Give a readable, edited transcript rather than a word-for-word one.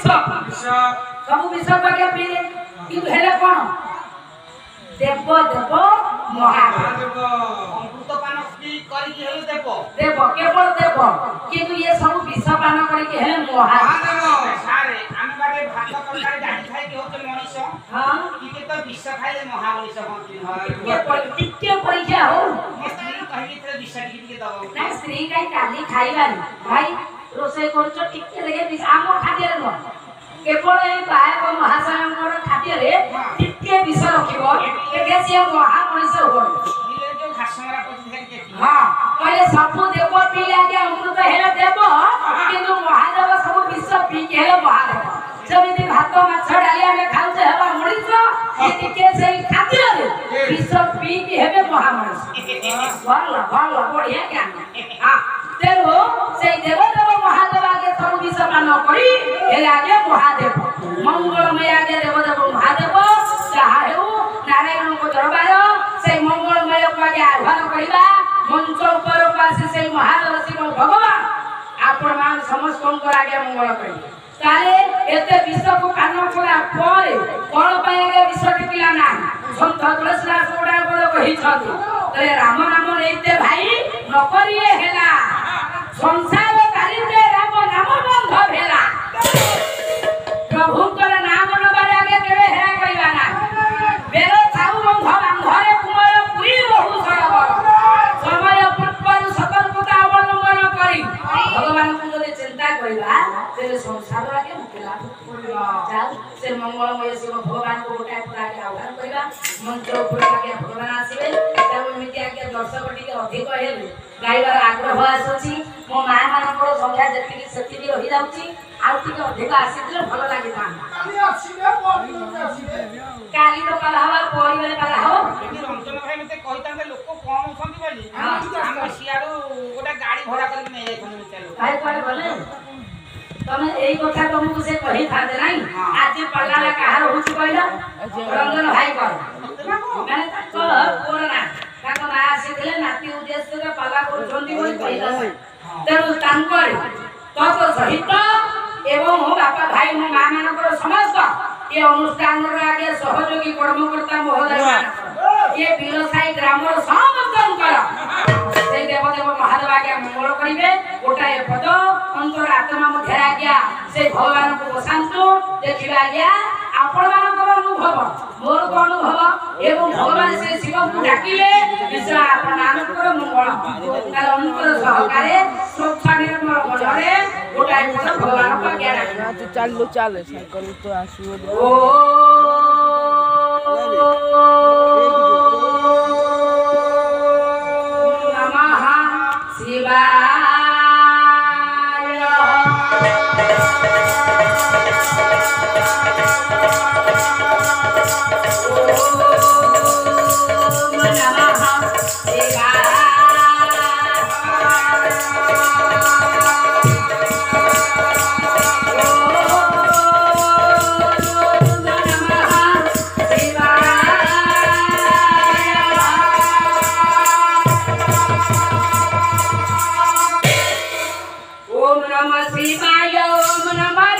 सब विष बागे पीले किंतु हेले कोन देव देव महादेव अमृतपान पी करी के हेले देव देव केवल देव किंतु ये सब विष पान करी के हेले महादेव सारे हम बारे भात तरकारी डाली खाई के होते मनीष हां कि तो विष खाइले महामनीष होती ये परीक्षा परीक्षा हो स्त्री कहिली थे विष के दब ना स्त्री काई काली खाइबानी भाई रोसे करछ टिके लगे आम खाद्य न केवल ए बायक महाशयंकर खाद्य रे टिके विष रखिबो एके से महामनीष हो मिले जो घासमरा पति के हां पहले सब देव पी लागे अमृत हेले देव किंतु महादेव सब विष पी के हेले महादेव जमिति भात माछ डाली हमें खाउछे हेबा मनीष ये के से खाद्य रे विष पी के हेबे महामनीष भला भला बढ़िया ज्ञान हां तेरो से देव देव महादेव आगे सब विष पान करी हेले आगे महादेव मंगलमय आगे देव देव महादेव जहा हेउ नारायण को दरबार से मंगलमय को आगे आह्वान करिबा मंच ऊपर पासी से महादेव शिव भगवान आपण मान समस्त को आगे मंगल करी ताले एते विष को पान करा परे कोन पाएगे विष टिकिला ना संत तुलसीदास गोडा बोल कहि छथि तले राम नाम लेते भाई नकरिए हेला संसार कारिते राम नाम बंध भेला प्रभु कर नाम नबार आगे केबे हेरा करिबा ना बेरो थाउ बंध बांधरे कुमार पुरी रहु सरबर समय पूर्व सतर्कता अवलंबन करी भगवान को जदि चिंता करिबा तेरे संसार आगे मुकेला जाओ से मंगलमय शिव भगवान को गोटाए पूरा के आह्वान करिबा मंत्र ऊपर आगे भगवान आसीबे ताऊ एमिति आगे दर्शक टिके अधिक हेले गाइबार आग्रह आसुची मो मां मानकर संख्या जति सेति रहि जाउची आउ टिके अधिक आसीले भलो लागिता काली तो कला हवा कोई बेले कला हो रंजन भाई मते कहितांते लोक कम होसंती बोली हम सियारो गोटा गाड़ी भड़ा करके नै जाय कोन चलो काई कोले बोले तमे एई कथा तुमको से कहि थाते नाही आज पल्ला कहार होची कहला रंजन भाई कर माने तको कोरोना ताको ना आसीले नाती उद्देश्य के पल्ला को जोंदी बोली कहला तेनु तांकर तको सहित एवं हो बापा भाई मो मां मानकर समस्त ये अनुष्ठान रे आगे सहयोगी कर्मकर्ता महोदय ये बिलसाई ग्राम रो समस्त कर से देव देव महादेव आगे मंगल करिवे गोटाए पद अंतर आत्मा मध्य आज्ञा से भगवान को बसांतु देखिबा आज्ञा आपण मानकर अनुभव मोर को अनुभव एवं भगवान से शिव को डाकिले विश्व आपण मानकर मंगल तार अंतर सहकारे स्वच्छ निर्मल मनरे गोटाए पद भगवान को आज्ञा डाकिले चालू चाले साइकिल तो आसुओ ओ नमः शिवाय ओम नमः शिवाय ओम नमः